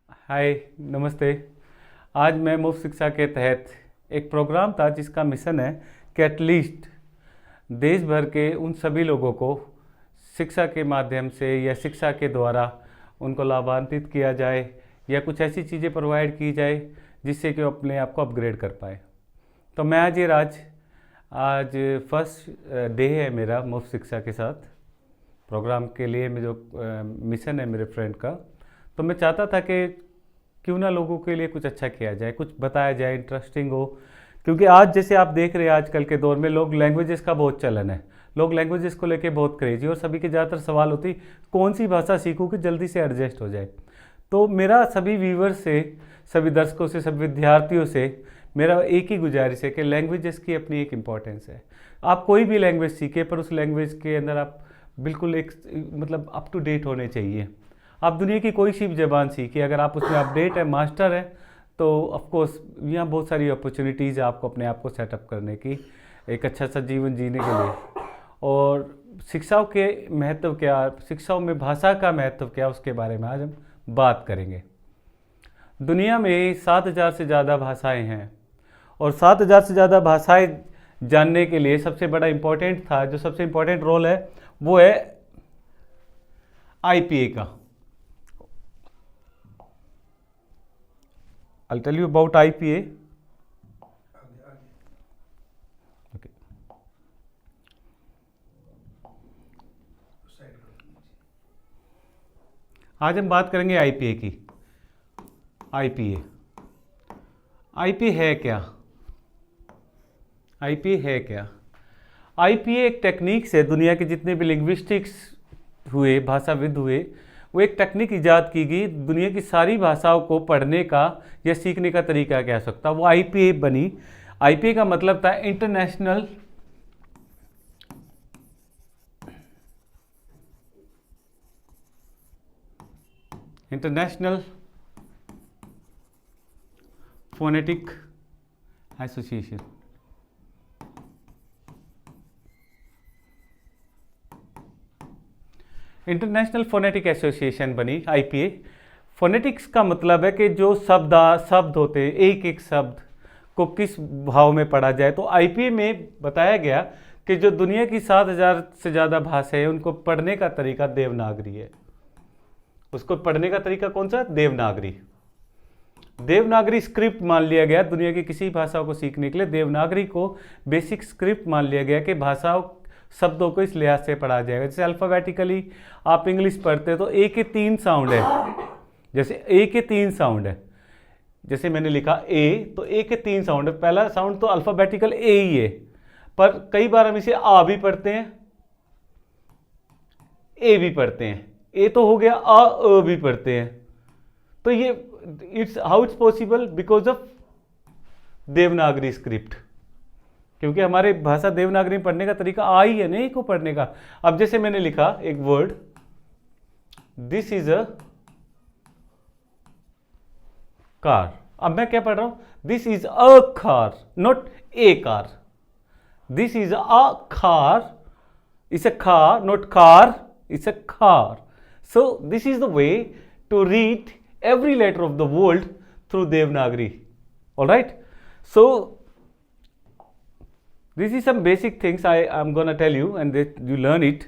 हाय, नमस्ते। आज मैं मुफ्त शिक्षा के तहत एक प्रोग्राम था जिसका मिशन है कि एटलीस्ट देश भर के उन सभी लोगों को शिक्षा के माध्यम से या शिक्षा के द्वारा उनको लाभान्वित किया जाए या कुछ ऐसी चीज़ें प्रोवाइड की जाए जिससे कि वो अपने आप को अपग्रेड कर पाए। तो मैं आज फर्स्ट डे है मेरा मुफ्त शिक्षा के साथ प्रोग्राम के लिए। मैं जो मिशन है मेरे फ्रेंड का, तो मैं चाहता था कि क्यों ना लोगों के लिए कुछ अच्छा किया जाए, कुछ बताया जाए, इंटरेस्टिंग हो। क्योंकि आज जैसे आप देख रहे हैं आजकल के दौर में लोग लैंग्वेजेस का बहुत चलन है, लोग लैंग्वेजेस को लेके बहुत क्रेजी, और सभी के ज़्यादातर सवाल होती कौन सी भाषा सीखूँ कि जल्दी से एडजस्ट हो जाए। तो मेरा सभी व्यूवर्स से, सभी दर्शकों से, सभी विद्यार्थियों से मेरा एक ही गुजारिश है कि लैंग्वेजेस की अपनी एक इम्पॉर्टेंस है। आप कोई भी लैंग्वेज सीखे, पर उस लैंग्वेज के अंदर आप बिल्कुल एक मतलब अप टू डेट होने चाहिए। आप दुनिया की कोई सी भी ज़बान सीखिए, अगर आप उसमें अपडेट है, मास्टर है, तो ऑफ कोर्स यहाँ बहुत सारी अपॉर्चुनिटीज़ है आपको अपने आप को सेटअप करने की, एक अच्छा सा जीवन जीने के लिए। और शिक्षाओं के महत्व क्या, शिक्षाओं में भाषा का महत्व क्या, उसके बारे में आज हम बात करेंगे। दुनिया में 7,000 से ज़्यादा भाषाएं हैं, और 7,000 से ज़्यादा भाषाएं जानने के लिए सबसे बड़ा इम्पोर्टेंट था, जो सबसे इम्पोर्टेंट रोल है वो है आईपीए का। I'll tell you about IPA. Okay. आज हम बात करेंगे आईपीए की। आईपीए आईपीए है क्या? आईपीए है क्या? आईपीए एक टेक्निक से दुनिया के जितने भी लिंग्विस्टिक्स हुए, भाषाविद हुए, वो एक टेक्निक इजाद की गई दुनिया की सारी भाषाओं को पढ़ने का या सीखने का तरीका कह सकता, वो आईपीए बनी। आईपीए का मतलब था international phonetic association. International phonetic association बनी आईपीए। फोनेटिक्स का मतलब है कि जो शब्द होते हैं, एक एक शब्द को किस भाव में पढ़ा जाए। तो आईपीए में बताया गया कि जो दुनिया की 7,000 से ज़्यादा भाषाएं हैं, उनको पढ़ने का तरीका देवनागरी है। उसको पढ़ने का तरीका कौन सा? देवनागरी। देवनागरी स्क्रिप्ट मान लिया गया दुनिया की किसी भाषा को सीखने के लिए। देवनागरी को बेसिक स्क्रिप्ट मान लिया गया कि भाषाओं शब्दों को इस लिहाज से पढ़ा जाएगा। जैसे अल्फ़ाबेटिकली आप इंग्लिश पढ़ते हो तो ए के 3 साउंड है, जैसे ए के 3 साउंड है। जैसे मैंने लिखा ए, तो ए के 3 साउंड है। पहला साउंड तो अल्फ़ाबेटिकल ए ही है, पर कई बार हम इसे आ भी पढ़ते हैं, ए भी पढ़ते हैं। ए तो हो गया, अ भी पढ़ते हैं। तो ये how it's possible? Because of Devanagari script. क्योंकि हमारे भाषा देवनागरी में पढ़ने का तरीका आ ही है नहीं को पढ़ने का। अब जैसे मैंने लिखा एक word, this is a car. अब मैं क्या पढ़ रहा हूं? This is a car, not a car. This is a car, it's a car, not car, it's a car. So this is the way to read every letter of the world through Devanagari. All right, so this is some basic things I am gonna tell you and that you learn it.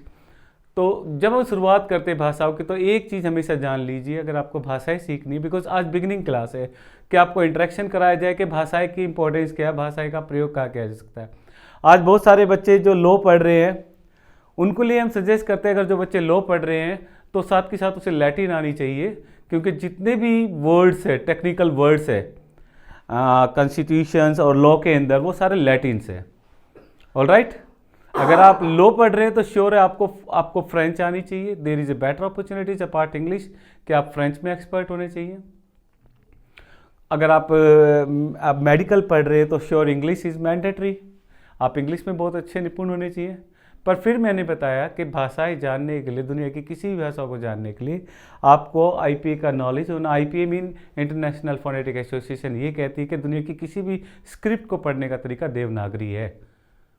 तो जब हम शुरुआत करते हैं भाषाओं की, तो एक चीज़ हमेशा जान लीजिए, अगर आपको भाषाएं सीखनी, बिकॉज आज बिगिनिंग क्लास है, कि आपको इंटरेक्शन कराया जाए कि भाषाएं की इंपॉर्टेंस क्या है, भाषाएं का प्रयोग क्या किया जा सकता है। आज बहुत सारे बच्चे जो लॉ पढ़ रहे हैं, उनको लिए हम सजेस्ट करते हैं, अगर जो बच्चे लॉ पढ़ रहे हैं तो साथ के साथ उसे लैटिन आनी चाहिए, क्योंकि जितने भी वर्ड्स है, टेक्निकल वर्ड्स है कॉन्स्टिट्यूशंस और लॉ के अंदर, वो सारे लैटिन से। ऑल राइट, अगर आप लॉ पढ़ रहे हैं तो श्योर है आपको फ्रेंच आनी चाहिए। There is a better opportunities apart English कि आप फ्रेंच में एक्सपर्ट होने चाहिए। अगर आप मेडिकल पढ़ रहे हैं तो श्योर इंग्लिश इज मैंडेटरी, आप इंग्लिश में बहुत अच्छे निपुण होने चाहिए। पर फिर मैंने बताया कि भाषाएं जानने के लिए, दुनिया की किसी भी भाषा को जानने के लिए आपको आईपीए का नॉलेज होना। IPA mean international phonetic association ये कहती है कि दुनिया की किसी भी स्क्रिप्ट को पढ़ने का तरीका देवनागरी है।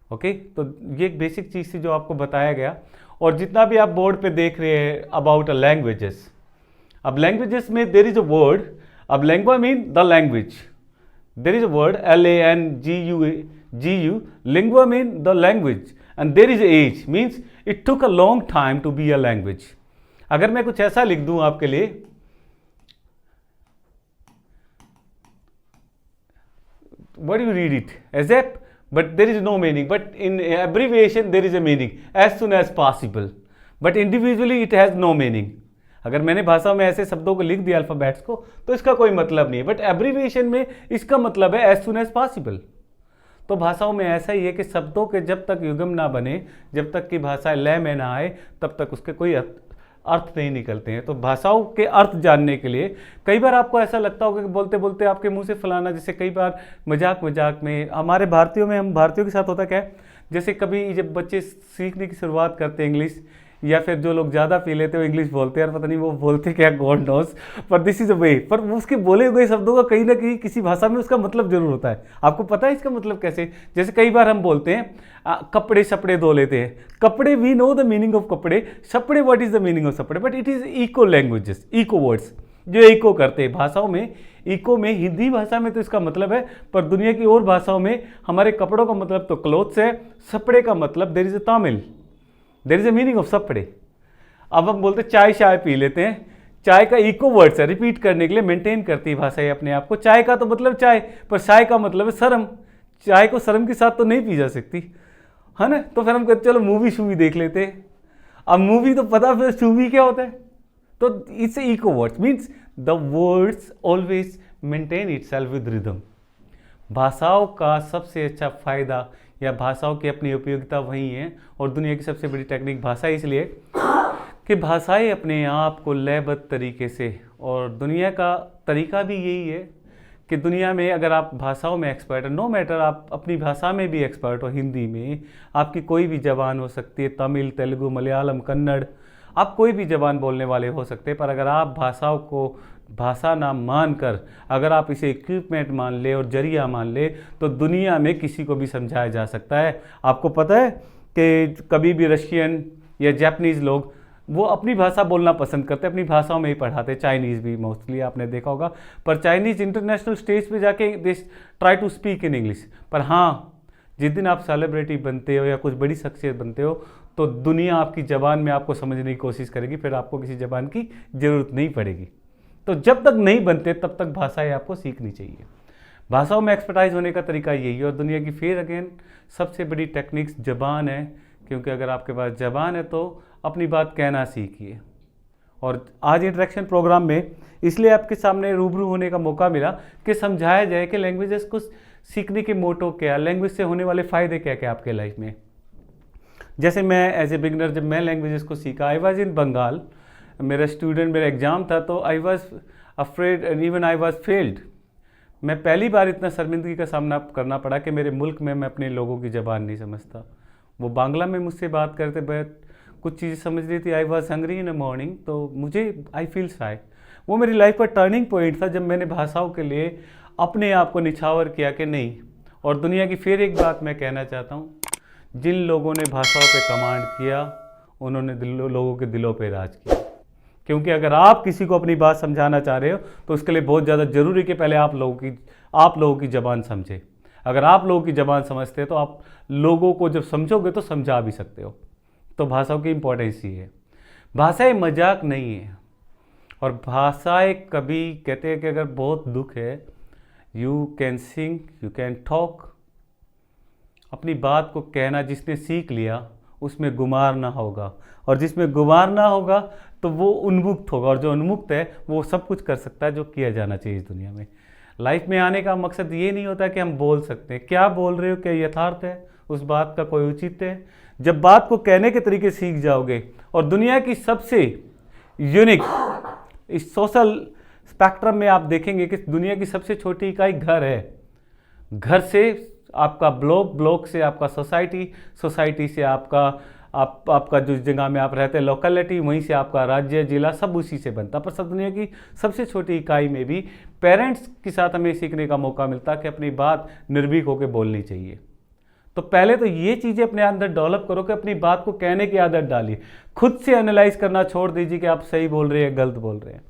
ओके, तो ये एक बेसिक चीज़ थी जो आपको बताया गया। और जितना भी आप बोर्ड पे देख रहे हैं अबाउट अ लैंग्वेजेस, अब लैंग्वेजेस में देर इज अ वर्ड, अब lingua mean the language, there is a word LANGUAGU, lingua mean the language, and there is age means it took a long time to be a language. अगर मैं कुछ ऐसा लिख दूं आपके लिए, what do you read it as if, but there is no meaning, but in abbreviation there is a meaning, as soon as possible, but individually it has no meaning. अगर मैंने भाषा में ऐसे शब्दों को लिख दिया अल्फ़ाबेट्स को तो इसका कोई मतलब नहीं है, बट एब्रीविएशन में इसका मतलब है एज सुन एज पॉसिबल। तो भाषाओं में ऐसा ही है कि शब्दों के जब तक युग्म ना बने, जब तक कि भाषा लय में ना आए, तब तक उसके कोई अर्थ नहीं निकलते हैं। तो भाषाओं के अर्थ जानने के लिए कई बार आपको ऐसा लगता होगा कि बोलते बोलते आपके मुंह से फलाना, जैसे कई बार मजाक मजाक में हमारे भारतीयों में, हम भारतीयों के साथ होता क्या है, जैसे कभी जब बच्चे सीखने की शुरुआत करते हैं इंग्लिश, या फिर जो लोग ज़्यादा पी लेते हो इंग्लिश बोलते हैं, यार पता नहीं वो बोलते क्या, गॉड नोस, पर दिस इज़ अ वे, पर उसके बोले हुए शब्दों का कहीं ना कहीं किसी भाषा में उसका मतलब जरूर होता है। आपको पता है इसका मतलब कैसे? जैसे कई बार हम बोलते हैं कपड़े शपड़े धो लेते हैं, कपड़े we know the meaning of कपड़े, शपड़े what is the meaning of शपड़े, but it is eco languages, eco words जो इको करते हैं भाषाओं में। इको में हिंदी भाषा में तो इसका मतलब है, पर दुनिया की और भाषाओं में हमारे कपड़ों का मतलब तो क्लोथ्स है, शपड़े का मतलब there is a Tamil, there is a meaning of शपड़े। अब हम बोलते चाय शाय पी लेते हैं, चाय का इको वर्ड्स है, रिपीट करने के लिए मेंटेन करती है भाषा ये अपने आप को। चाय का तो मतलब चाय, पर शाय का मतलब है शर्म, चाय को शर्म के साथ तो नहीं पी जा सकती है ना। तो फिर हम कहते चलो मूवी शूवी देख लेते हैं, अब मूवी तो पता फिर शूवी क्या होता है। तो it's echo words means the words always maintain itself with rhythm. भाषाओं का सबसे अच्छा फायदा या भाषाओं की अपनी उपयोगिता वही है, और दुनिया की सबसे बड़ी टेक्निक भाषा इसलिए कि भाषाएं अपने आप को लयबद्ध तरीके से, और दुनिया का तरीका भी यही है कि दुनिया में अगर आप भाषाओं में एक्सपर्ट है, नो मैटर आप अपनी भाषा में भी एक्सपर्ट हो, हिंदी में आपकी कोई भी जबान हो सकती है, तमिल, तेलुगु, मलयालम, कन्नड़, आप कोई भी जबान बोलने वाले हो सकते हैं, पर अगर आप भाषाओं को भाषा ना मान कर अगर आप इसे इक्विपमेंट मान ले और जरिया मान ले, तो दुनिया में किसी को भी समझाया जा सकता है। आपको पता है कि कभी भी रशियन या जापानीज़ लोग वो अपनी भाषा बोलना पसंद करते हैं, अपनी भाषाओं में ही पढ़ाते, चाइनीज़ भी मोस्टली आपने देखा होगा, पर चाइनीज़ इंटरनेशनल स्टेज पे जाके they try to speak in English. पर हाँ, जिस दिन आप सेलिब्रिटी बनते हो या कुछ बड़ी शख्सियत बनते हो, तो दुनिया आपकी ज़बान में आपको समझने की कोशिश करेगी, फिर आपको किसी ज़बान की ज़रूरत नहीं पड़ेगी। तो जब तक नहीं बनते तब तक भाषाएं आपको सीखनी चाहिए। भाषाओं में एक्सपर्टाइज होने का तरीका यही है, और दुनिया की फिर अगेन सबसे बड़ी टेक्निक्स ज़बान है, क्योंकि अगर आपके पास ज़बान है तो अपनी बात कहना सीखिए। और आज इंटरेक्शन प्रोग्राम में इसलिए आपके सामने रूबरू होने का मौका मिला कि समझाया जाए कि लैंग्वेजेस को सीखने के मोटो क्या, लैंग्वेज से होने वाले फ़ायदे क्या क्या आपके लाइफ में। जैसे मैं एज ए बिगनर जब मैं लैंग्वेजेस को सीखा, आई वॉज इन बंगाल, मेरा स्टूडेंट, मेरा एग्ज़ाम था, तो I was afraid and even I was failed. मैं पहली बार इतना शर्मिंदगी का सामना करना पड़ा कि मेरे मुल्क में मैं अपने लोगों की ज़बान नहीं समझता। वो बांग्ला में मुझसे बात करते, बट कुछ चीज़ें समझ रही थी। I was hungry in a morning, तो मुझे आई फील शाय। वो मेरी लाइफ का टर्निंग पॉइंट था जब मैंने भाषाओं के लिए अपने आप को निछावर किया कि नहीं। और दुनिया की फिर एक बात मैं कहना चाहता हूँ, जिन लोगों ने भाषाओं पे कमांड किया उन्होंने लोगों के दिलों पे राज किया। क्योंकि अगर आप किसी को अपनी बात समझाना चाह रहे हो तो उसके लिए बहुत ज़्यादा ज़रूरी कि पहले आप लोगों की ज़बान समझे। अगर आप लोगों की ज़बान समझते हैं तो आप लोगों को जब समझोगे तो समझा भी सकते हो। तो भाषाओं की इम्पोर्टेंस ही है। भाषाएं मजाक नहीं है, और भाषाएं कभी कहते हैं कि अगर बहुत दुख है, you can sing, you can talk, अपनी बात को कहना जिसने सीख लिया उसमें गुमार ना होगा, और जिसमें गुमार ना होगा तो वो उन्मुक्त होगा, और जो उन्मुक्त है वो सब कुछ कर सकता है जो किया जाना चाहिए इस दुनिया में। लाइफ में आने का मकसद ये नहीं होता कि हम बोल सकते हैं, क्या बोल रहे हो, क्या यथार्थ है, उस बात का कोई उचित है। जब बात को कहने के तरीके सीख जाओगे, और दुनिया की सबसे यूनिक इस सोशल स्पेक्ट्रम में आप देखेंगे कि दुनिया की सबसे छोटी इकाई घर है। घर से आपका ब्लॉक, ब्लॉक से आपका सोसाइटी, सोसाइटी से आपका जो जगह में आप रहते हैं लोकेलिटी, वहीं से आपका राज्य, जिला, सब उसी से बनता। पर सब दुनिया की सबसे छोटी इकाई में भी पेरेंट्स के साथ हमें सीखने का मौका मिलता कि अपनी बात निर्भीक होकर बोलनी चाहिए। तो पहले तो ये चीज़ें अपने अंदर डेवलप करो कि अपनी बात को कहने की आदत डालिए। खुद से एनालाइज करना छोड़ दीजिए कि आप सही बोल रहे हैं, गलत बोल रहे हैं।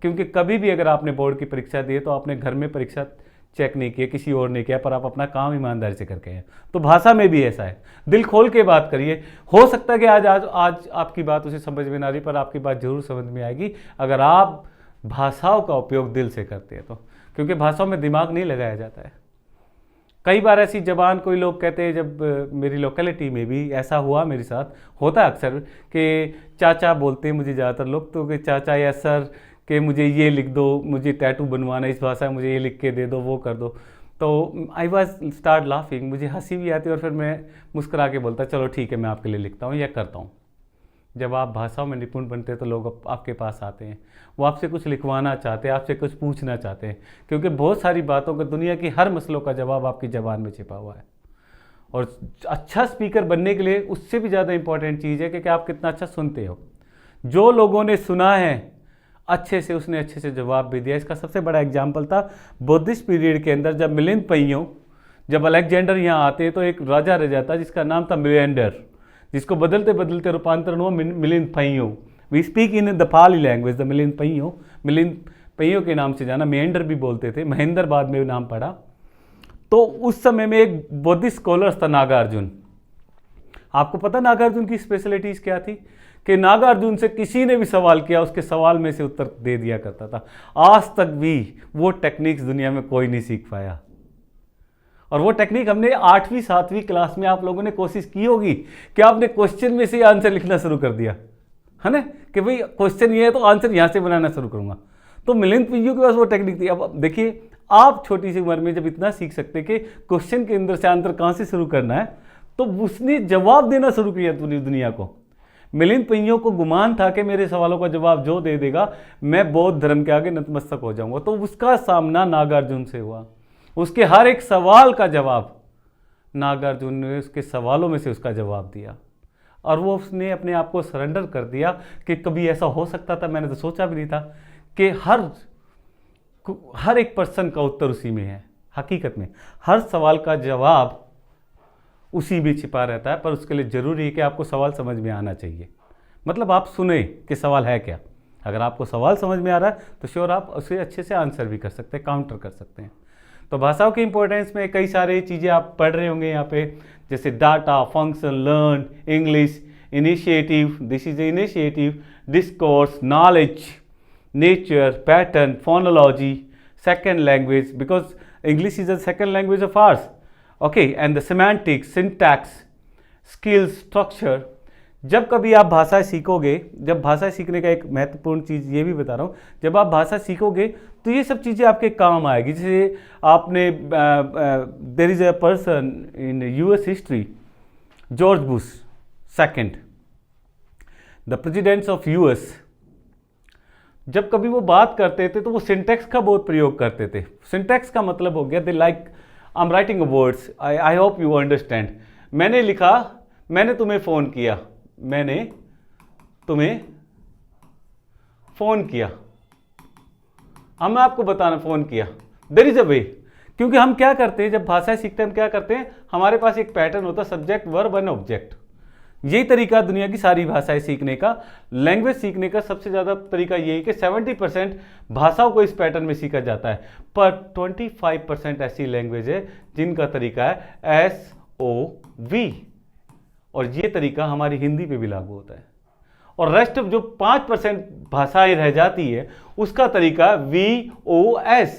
क्योंकि कभी भी अगर आपने बोर्ड की परीक्षा दी है तो आपने घर में परीक्षा चेक नहीं किया, किसी और ने किया, पर आप अपना काम ईमानदारी से करके हैं। तो भाषा में भी ऐसा है, दिल खोल के बात करिए। हो सकता है कि आज आपकी बात उसे समझ में ना रही, पर आपकी बात जरूर समझ में आएगी अगर आप भाषाओं का उपयोग दिल से करते हैं तो, क्योंकि भाषाओं में दिमाग नहीं लगाया जाता है। कई बार ऐसी जबान कोई लोग कहते हैं, जब मेरी लोकेलिटी में भी ऐसा हुआ, मेरे साथ होता है अक्सर कि चाचा बोलते हैं मुझे ज़्यादातर लोग, तो कि चाचा या सर कि मुझे ये लिख दो, मुझे टैटू बनवाना इस भाषा में, मुझे ये लिख के दे दो, वो कर दो। तो आई वॉज स्टार्ट लाफिंग, मुझे हंसी भी आती है और फिर मैं मुस्कुरा के बोलता चलो ठीक है मैं आपके लिए लिखता हूँ या करता हूँ। जब आप भाषाओं में निपुण बनते हैं तो लोग आपके पास आते हैं, वो आपसे कुछ लिखवाना चाहते हैं, आपसे कुछ पूछना चाहते हैं, क्योंकि बहुत सारी बातों का, दुनिया की हर मसलों का जवाब आपकी ज़बान में छिपा हुआ है। और अच्छा स्पीकर बनने के लिए उससे भी ज़्यादा इंपॉर्टेंट चीज़ है कि आप कितना अच्छा सुनते हो। जो लोगों ने सुना है अच्छे से, उसने अच्छे से जवाब भी दिया। इसका सबसे बड़ा एग्जाम्पल था बुद्धिस्ट पीरियड के अंदर, जब मिलिंद पहियों, जब अलेक्जेंडर यहाँ आते तो एक राजा रह जाता जिसका नाम था मिलियंडर, जिसको बदलते बदलते रूपांतरण हुआ Milind Panha. We speak in the Pali language the Milind Panha के नाम से जाना, मेंढर भी बोलते थे, महेंद्र बाद में नाम पड़ा। तो उस समय में एक बौद्धिस्ट स्कॉलर था नागार्जुन। आपको पता नागार्जुन की स्पेशलिटीज़ क्या थी? कि नागार्जुन से किसी ने भी सवाल किया, उसके सवाल में से उत्तर दे दिया करता था। आज तक भी वो टेक्निक्स दुनिया में कोई नहीं सीख पाया। और वो टेक्निक हमने 8वीं 7वीं क्लास में आप लोगों ने कोशिश की होगी कि आपने क्वेश्चन में से आंसर लिखना शुरू कर दिया है ना, कि भाई क्वेश्चन ये है तो आंसर यहाँ से बनाना शुरू करूँगा। तो मिलिंद पहियों के पास वो टेक्निक थी। अब देखिए, आप छोटी सी उम्र में जब इतना सीख सकते कि क्वेश्चन के अंदर से आंसर कहाँ से शुरू करना है, तो उसने जवाब देना शुरू किया पूरी दुनिया को। मिलिंद पहियों को गुमान था कि मेरे सवालों का जवाब जो दे देगा मैं बौद्ध धर्म के आगे नतमस्तक हो जाऊंगा। तो उसका सामना नागार्जुन से हुआ। उसके हर एक सवाल का जवाब नागार्जुन ने उसके सवालों में से उसका जवाब दिया, और वो उसने अपने आप को सरेंडर कर दिया कि कभी ऐसा हो सकता था, मैंने तो सोचा भी नहीं था कि हर एक पर्सन का उत्तर उसी में है। हकीकत में हर सवाल का जवाब उसी में छिपा रहता है, पर उसके लिए ज़रूरी है कि आपको सवाल समझ में आना चाहिए। मतलब आप सुने कि सवाल है क्या। अगर आपको सवाल समझ में आ रहा है तो श्योर आप उसे अच्छे से आंसर भी कर सकते हैं, काउंटर कर सकते हैं। तो भाषाओं की इंपॉर्टेंस में कई सारी चीज़ें आप पढ़ रहे होंगे यहाँ पे, जैसे data, function, learn, English, initiative, this is initiative, discourse, knowledge, nature, pattern, phonology, second language, because English is a second language of ours, okay, and the semantics, syntax, skills, structure. जब कभी आप भाषा सीखोगे, जब भाषा सीखने का एक महत्वपूर्ण चीज़ ये भी बता रहा हूँ, जब आप भाषा सीखोगे तो ये सब चीज़ें आपके काम आएगी। जैसे आपने there is a person in US history, George Bush second, the presidents of US. जब कभी वो बात करते थे तो वो सिंटैक्स का बहुत प्रयोग करते थे। सिंटैक्स का मतलब हो गया, they like I am writing words, I hope you understand. मैंने लिखा, मैंने तुम्हें फ़ोन किया, मैंने तुम्हें फ़ोन किया, हम आपको बताना फ़ोन किया, देयर इज़ अ वे। क्योंकि हम क्या करते हैं, जब भाषाएं सीखते हैं हम क्या करते हैं, हमारे पास एक पैटर्न होता है, सब्जेक्ट, वर्ब एंड ऑब्जेक्ट। यही तरीका दुनिया की सारी भाषाएं सीखने का, लैंग्वेज सीखने का सबसे ज़्यादा तरीका यही है कि 70% भाषाओं को इस पैटर्न में सीखा जाता है, पर 25% ऐसी लैंग्वेज है जिनका तरीका है SOV, और ये तरीका हमारी हिंदी पे भी लागू होता है। और रेस्ट जो 5% भाषाएं रह जाती है उसका तरीका VOS,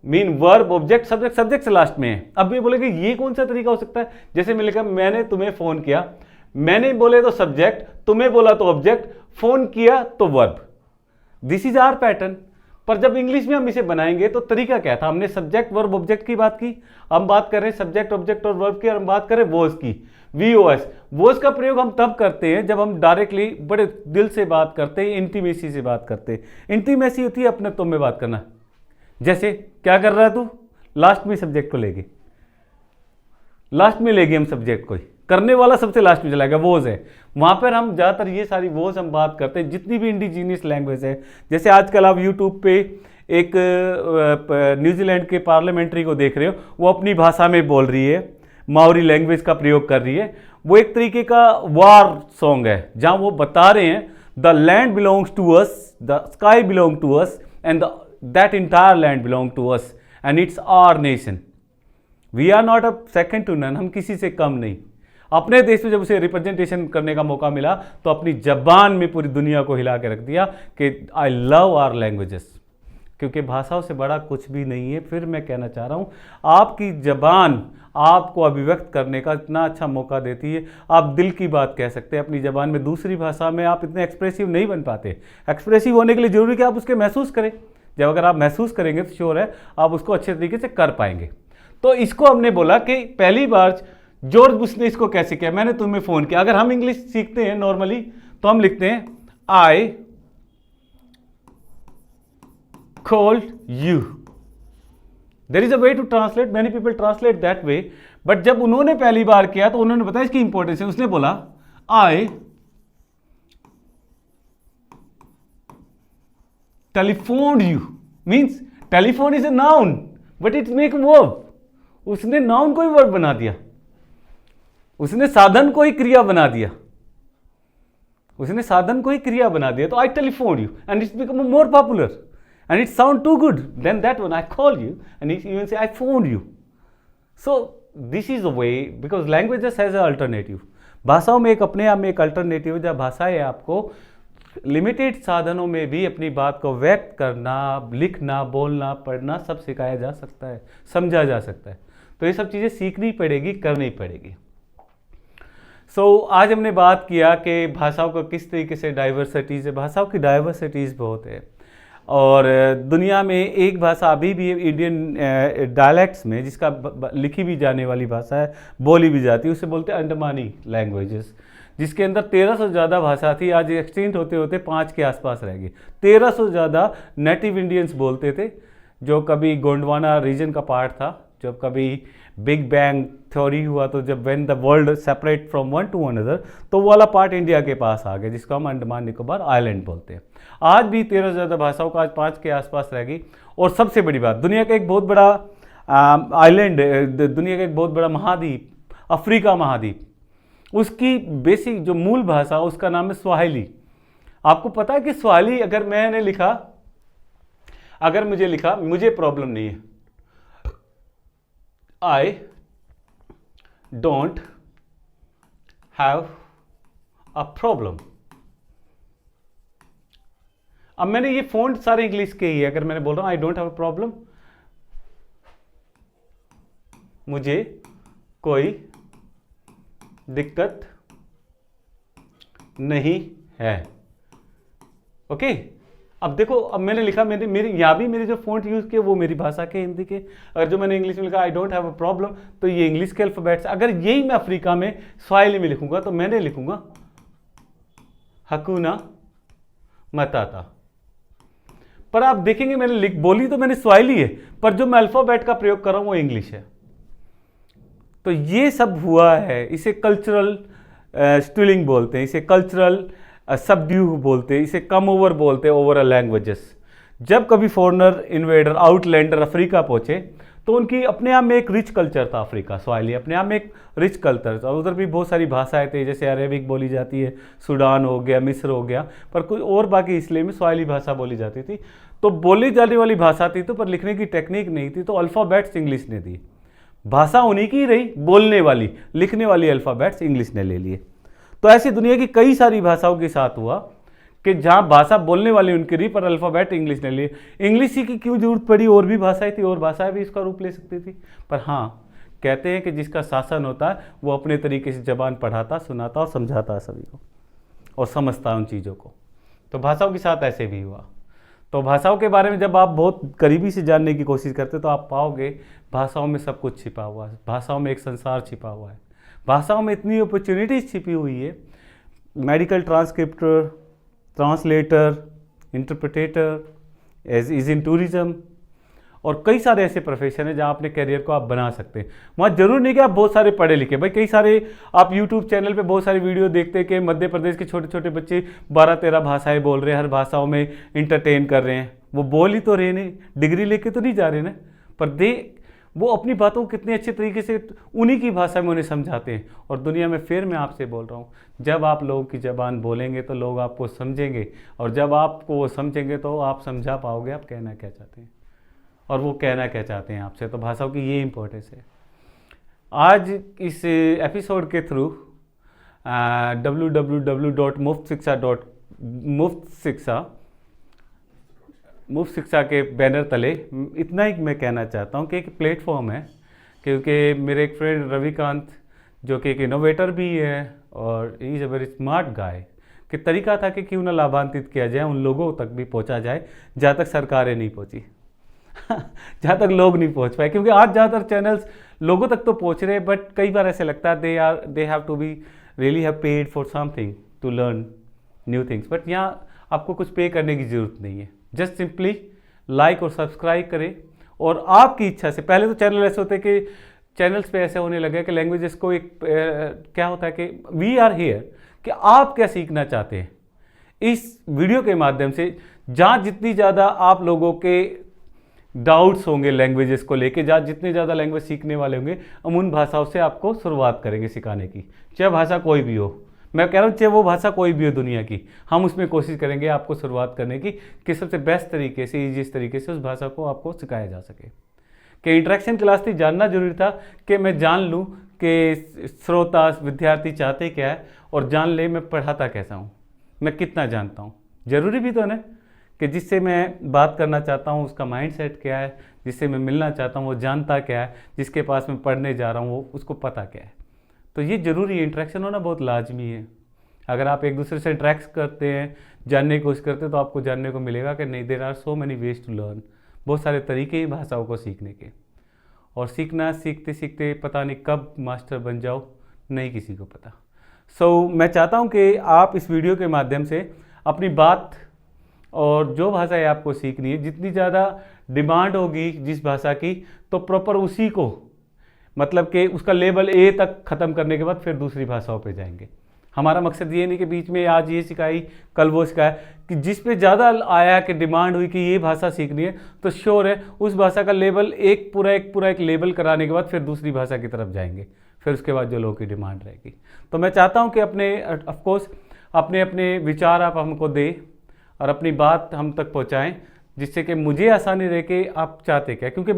mean verb, object, subject, subject से लास्ट में है। अब ये बोलेंगे ये कौन सा तरीका हो सकता है, जैसे मैंने लिखा मैंने तुम्हें फ़ोन किया, मैंने बोले तो सब्जेक्ट, तुम्हें बोला तो ऑब्जेक्ट, फ़ोन किया तो verb. This is our pattern. पर जब इंग्लिश में हम इसे बनाएंगे तो तरीका क्या था, हमने सब्जेक्ट, वर्ब, ऑब्जेक्ट की बात की, हम बात कर रहे हैं सब्जेक्ट, ऑब्जेक्ट और वर्ब की, और हम बात करें वॉज की, VOS। वॉज का प्रयोग हम तब करते हैं जब हम डायरेक्टली बड़े दिल से बात करते हैं, इंटीमेसी से बात करते हैं। इंटीमेसी होती है अपने तुम में बात करना। जैसे क्या कर रहा है तू, लास्ट में सब्जेक्ट को लेके, लास्ट में लेंगे हम सब्जेक्ट को, करने वाला सबसे लास्ट में चलाएगा, वोज है। वहाँ पर हम ज़्यादातर ये सारी वोज हम बात करते हैं, जितनी भी इंडिजीनियस लैंग्वेज है। जैसे आजकल आप यूट्यूब पे एक न्यूजीलैंड के पार्लियामेंट्री को देख रहे हो, वो अपनी भाषा में बोल रही है, माओरी लैंग्वेज का प्रयोग कर रही है। वो एक तरीके का वार सॉन्ग है जहाँ वो बता रहे हैं the land belongs to us, the sky belong to us and that entire land belong to us and it's our nation. We are not a second to none, हम किसी से कम नहीं। अपने देश में जब उसे रिप्रेजेंटेशन करने का मौका मिला तो अपनी जबान में पूरी दुनिया को हिला के रख दिया कि आई लव आवर लैंग्वेजेस, क्योंकि भाषाओं से बड़ा कुछ भी नहीं है। फिर मैं कहना चाह रहा हूँ, आपकी जबान आपको अभिव्यक्त करने का इतना अच्छा मौका देती है। आप दिल की बात कह सकते हैं अपनी ज़बान में। दूसरी भाषा में आप इतने एक्सप्रेसिव नहीं बन पाते। एक्सप्रेसिव होने के लिए ज़रूरी है कि आप उसके महसूस करें। जब अगर आप महसूस करेंगे तो श्योर है आप उसको अच्छे तरीके से कर पाएंगे। तो इसको हमने बोला कि पहली बार जॉर्ज बुश ने इसको कैसे किया, मैंने तुम्हें फ़ोन किया। अगर हम इंग्लिश सीखते हैं नॉर्मली तो हम लिखते हैं आई called you. There is a way to translate, many people translate that way, but जब उन्होंने पहली बार किया तो उन्होंने बताया इसकी इंपॉर्टेंस है। उसने बोला I telephoned you, means telephone is a noun but it make a verb. उसने नाउन को ही वर्ब बना दिया, उसने साधन को ही क्रिया बना दिया, उसने साधन को ही क्रिया बना दिया। तो I telephoned you and it's become more popular. And it sound too good than that one. I call you and you even say I phoned you. So this is a way, because languages has an alternative. भाषाओं में एक अपने आप में एक alternative है, जब भाषाएं आपको लिमिटेड साधनों में भी अपनी बात को व्यक्त करना, लिखना, बोलना, पढ़ना सब सिखाया जा सकता है, समझा जा सकता है। तो ये सब चीज़ें सीखनी पड़ेगी, करनी पड़ेगी। आज हमने बात किया कि भाषाओं का किस तरीके से डाइवर्सिटीज़ है। भाषाओं की डाइवर्सिटीज़ बहुत है और दुनिया में एक भाषा अभी भी इंडियन डायलेक्ट्स में जिसका लिखी भी जाने वाली भाषा है, बोली भी जाती है, उसे बोलते हैं अंडमानी लैंग्वेजेस, जिसके अंदर 1300 से ज़्यादा भाषा थी। आज एक्सटिंक्ट होते होते 5 के आसपास रह गई। 1300 से ज़्यादा नेटिव इंडियंस बोलते थे, जो कभी गोंडवाना रीजन का पार्ट था। जब कभी बिग बैंग थ्योरी हुआ तो जब when the world separate from one two another, तो वो वाला पार्ट इंडिया के पास आ गया, जिसको हम अंडमान निकोबार आइलैंड बोलते हैं। आज भी 13 से ज़्यादा भाषाओं का आज 5 के आसपास रह गई। और सबसे बड़ी बात, दुनिया का एक बहुत बड़ा आइलैंड, दुनिया का एक बहुत बड़ा महाद्वीप, अफ्रीका महाद्वीप, उसकी बेसिक जो मूल भाषा उसका नाम है स्वाहिली। आपको पता है कि स्वाहिली अगर मुझे लिखा मुझे प्रॉब्लम नहीं है, I don't have a problem। अब मैंने ये फ़ॉन्ट सारे इंग्लिश के ही है। अगर मैंने बोल रहा हूं I don't have a problem, मुझे कोई दिक्कत नहीं है, ओके। अब देखो, अब मैंने लिखा, मेरे यहाँ भी मेरे जो फ़ॉन्ट यूज़ किए वो मेरी भाषा के, हिंदी के। अगर जो मैंने इंग्लिश में लिखा I don't have a problem, तो ये इंग्लिश के अल्फ़ाबेट्स। अगर यही मैं अफ्रीका में स्वाहिली में लिखूंगा तो मैंने लिखूंगा हकूना मताता। पर आप देखेंगे मैंने बोली तो मैंने स्वाहिली है, पर जो मैं अल्फ़ाबेट का प्रयोग कर रहा हूँ वो इंग्लिश है। तो ये सब हुआ है, इसे कल्चरल स्टिलिंग बोलते हैं, इसे कल्चरल सबड्यू बोलते हैं, इसे कम ओवर बोलते हैं, ओवरऑल लैंग्वेजेस। जब कभी फॉरेनर, इन्वेडर, आउटलैंडर अफ्रीका पहुंचे तो उनकी अपने आप में एक रिच कल्चर था। अफ्रीका स्वाहिली अपने आप में एक रिच कल्चर था। उधर भी बहुत सारी भाषाएं थी, जैसे अरेबिक बोली जाती है, सूडान हो गया, मिस्र हो गया, पर कोई और बाकी इसलिए में स्वाहिली भाषा बोली जाती थी। तो बोली जाने वाली भाषा थी तो, पर लिखने की टेक्निक नहीं थी, तो अल्फ़ाबेट्स इंग्लिश ने दी। भाषा उन्हीं की रही बोलने वाली, लिखने वाली अल्फ़ाबेट्स इंग्लिश ने ले लिए। तो ऐसी दुनिया की कई सारी भाषाओं के साथ हुआ कि जहाँ भाषा बोलने वाली उनकी रही, पर अल्फ़ाबेट इंग्लिश ने लिए। इंग्लिश की क्यों जरूरत पड़ी? और भी भाषाएं थी, और भाषाएं भी इसका रूप ले सकती थी। पर हाँ, कहते हैं कि जिसका शासन होता है वो अपने तरीके से ज़बान पढ़ाता, सुनाता और समझाता सभी को, और समझता उन चीज़ों को। तो भाषाओं के साथ ऐसे भी हुआ। तो भाषाओं के बारे में जब आप बहुत करीबी से जानने की कोशिश करते तो आप पाओगे भाषाओं में सब कुछ छिपा हुआ है। भाषाओं में एक संसार छिपा हुआ है। भाषाओं में इतनी अपॉर्चुनिटीज छिपी हुई है। Medical transcriptor, translator, interpretator, is in tourism, और कई सारे ऐसे प्रोफेशन है जहाँ अपने करियर को आप बना सकते हैं। वहाँ जरूर नहीं कि आप बहुत सारे पढ़े लिखे। भाई कई सारे आप यूट्यूब चैनल पे बहुत सारी वीडियो देखते हैं कि मध्य प्रदेश के छोटे छोटे बच्चे 12-13 भाषाएं बोल रहे हैं, हर भाषाओं में इंटरटेन कर रहे हैं। वो बोल ही तो रहे नहीं, डिग्री लेके तो नहीं जा रहे ना, पर वो अपनी बातों को कितने अच्छे तरीके से उन्हीं की भाषा में उन्हें समझाते हैं। और दुनिया में फिर मैं आपसे बोल रहा हूँ, जब आप लोगों की ज़बान बोलेंगे तो लोग आपको समझेंगे, और जब आपको वो समझेंगे तो आप समझा पाओगे आप कहना क्या चाहते हैं और वो कहना क्या चाहते हैं आपसे। तो भाषाओं की ये इंपॉर्टेंस है। आज इस एपिसोड के थ्रू मुफ्त शिक्षा के बैनर तले इतना ही मैं कहना चाहता हूँ कि एक प्लेटफॉर्म है, क्योंकि मेरे एक फ्रेंड रविकांत जो कि एक इनोवेटर भी है और he is a very smart guy, कि तरीका था कि क्यों ना लाभान्वित किया जाए, उन लोगों तक भी पहुँचा जाए जहाँ तक सरकारें नहीं पहुँची जहाँ तक लोग नहीं पहुँच पाए। क्योंकि आज ज़्यादातर चैनल्स लोगों तक तो पहुँच रहे, बट कई बार ऐसे लगता है they have to be really have paid for something to learn new things. But यहाँ आपको कुछ पे करने की ज़रूरत नहीं है, जस्ट सिंपली लाइक और सब्सक्राइब करें। और आपकी इच्छा से, पहले तो चैनल ऐसे होते कि चैनल्स पे ऐसे होने लगे कि लैंग्वेजेस को एक क्या होता है कि वी आर हियर, कि आप क्या सीखना चाहते हैं इस वीडियो के माध्यम से। जहाँ जितनी ज़्यादा आप लोगों के डाउट्स होंगे लैंग्वेजेस को लेके, जहाँ जितने ज़्यादा लैंग्वेज सीखने वाले होंगे, हम उन भाषाओं से आपको शुरुआत करेंगे सिखाने की, चाहे भाषा कोई भी हो। मैं कह रहा हूँ चाहे वो भाषा कोई भी हो दुनिया की, हम उसमें कोशिश करेंगे आपको शुरुआत करने की कि सबसे बेस्ट तरीके से, ईजीएस्ट तरीके से उस भाषा को आपको सिखाया जा सके। कि इंटरेक्शन क्लास थी, जानना जरूरी था कि मैं जान लूँ कि श्रोता विद्यार्थी चाहते क्या है, और जान ले मैं पढ़ाता कैसा हूँ, मैं कितना जानता हूँ। ज़रूरी भी तो है ना कि जिससे मैं बात करना चाहता हूँ उसका माइंडसेट क्या है, जिससे मैं मिलना चाहता हूँ वो जानता क्या है, जिसके पास मैं पढ़ने जा रहा हूँ वो उसको पता क्या है। तो ये ज़रूरी है, इंटरेक्शन होना बहुत लाजमी है। अगर आप एक दूसरे से इंटरेक्ट करते हैं, जानने की कोशिश करते हैं, तो आपको जानने को मिलेगा कि नहीं, there are so many ways to learn. बहुत सारे तरीके हैं भाषाओं को सीखने के, और सीखना सीखते सीखते पता नहीं कब मास्टर बन जाओ, नहीं किसी को पता। सो मैं चाहता हूँ कि आप इस वीडियो के माध्यम से अपनी बात और जो भाषा है आपको सीखनी है, जितनी ज़्यादा डिमांड होगी जिस भाषा की, तो प्रॉपर उसी को, मतलब कि उसका लेवल ए तक ख़त्म करने के बाद फिर दूसरी भाषाओं पे जाएंगे। हमारा मकसद ये नहीं कि बीच में आज ये सिखाई कल वो सिखाया, कि जिस पे ज़्यादा आया कि डिमांड हुई कि ये भाषा सीखनी है, तो श्योर है उस भाषा का लेवल एक पूरा एक लेवल कराने के बाद फिर दूसरी भाषा की तरफ जाएंगे, फिर उसके बाद जो लोगों की डिमांड रहेगी। तो मैं चाहता हूँ कि ऑफकोर्स अपने विचार आप हमको दें और अपनी बात हम तक पहुँचाएँ, जिससे कि मुझे आसानी रहे कि आप चाहते क्या। क्योंकि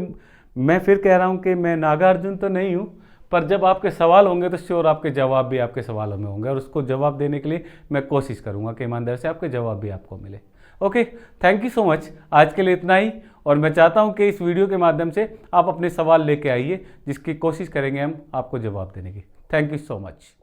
मैं फिर कह रहा हूँ कि मैं नागार्जुन तो नहीं हूँ, पर जब आपके सवाल होंगे तो श्योर आपके जवाब भी आपके सवालों में होंगे, और उसको जवाब देने के लिए मैं कोशिश करूँगा कि ईमानदार से आपके जवाब भी आपको मिले। Okay, thank you so much. आज के लिए इतना ही, और मैं चाहता हूँ कि इस वीडियो के माध्यम से आप अपने सवाल लेके आइए, जिसकी कोशिश करेंगे हम आपको जवाब देने की। Thank you so much.